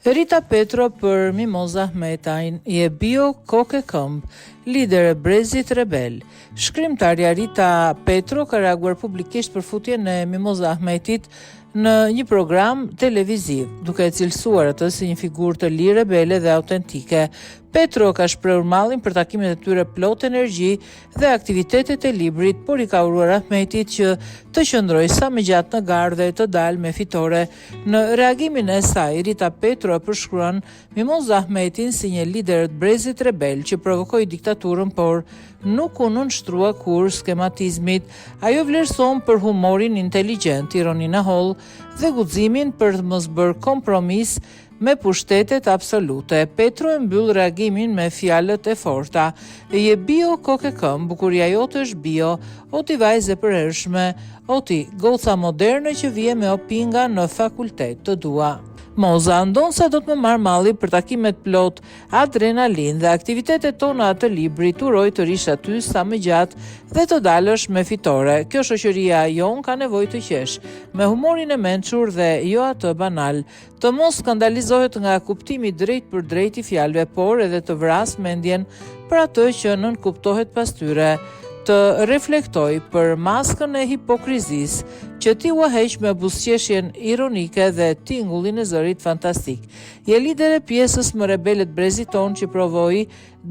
Rita Petro për Mimoza Ahmetajn je bio kokë e këmbë, lider e Brezit Rebel. Shkrimtarja Rita Petro ka reaguar publikisht për futjen e Mimoza Ahmetit në një program televiziv, duke e cilësuar atë si një figurë të lirë, rebele dhe autentike. Petro ka shprehur mallin për takimet e tyre plot energji dhe aktivitetet e librit, por i ka uruar Ahmetit që të qëndrojë sa më gjatë në garë dhe të dalë me fitore. Në reagimin e saj, Rita Petro e përshkruan Mimoza Ahmetin si një lider të Brezit Rebel që provokoi diktaturën, por nuk u nënshtrua kur skematizmit. Ajo vlerëson për humorin inteligjent, ironinë e hollë dhe guximin për të mos bërë kompromis me pushtetet absolute. Petro e mbyll reagimin me fjalët e forta. Je bio kokë e këmbë, bukuria jote është bio, o ti vajzë e përhershme, o ti goca moderne që vije me opinga në fakultet të dua. Moza ndon sa do të më marr malli për takimet plot adrenalin dhe aktivitetet tona të librit, uroj të rish aty sa më gjatë dhe të dalësh me fitore. Kjo shoqëria jon ka nevojë të qesh, me humorin e mençur dhe jo atë banal, të mos skandalizohet nga kuptimi drejt për drejt i fjalëve, por edhe të vras mendjen për atë që nënkuptohet pas tyre, të reflektoj për maskën e hipokrizis që ti u heq me buzëqeshjen ironike dhe tingullin e zërit fantastik. Je lider e pjesës më rebele të Brezit ton që provoi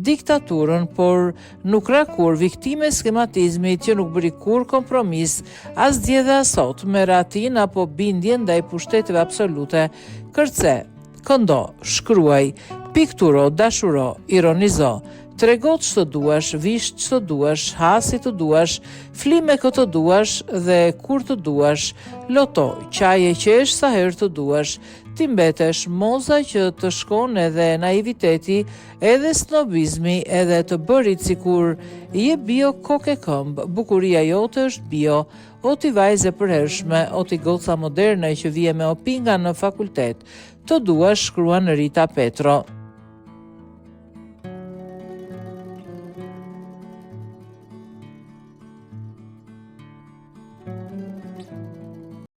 diktaturën, por nuk ra kur viktime skematizmit që nuk bëri kur kompromis, as dje dhe asot me ratin apo bindjen ndaj pushteteve absolute. Kërce, këndo, shkruaj, pikturo, dashuro, ironizo, tregot që të duash, vish që të duash, hasi të duash, flime këtë duash dhe kur të duash, loto, qaje qesh sa herë të duash, ti mbetesh moza që të shkon edhe naiviteti, edhe snobizmi, edhe të bërit sikur je bio kokë e këmbë, bukuria jote është bio, o ti vajzë e përhershme, o ti goca moderne që vije me opinga në fakultet, të duash, shkruan Rita Petro.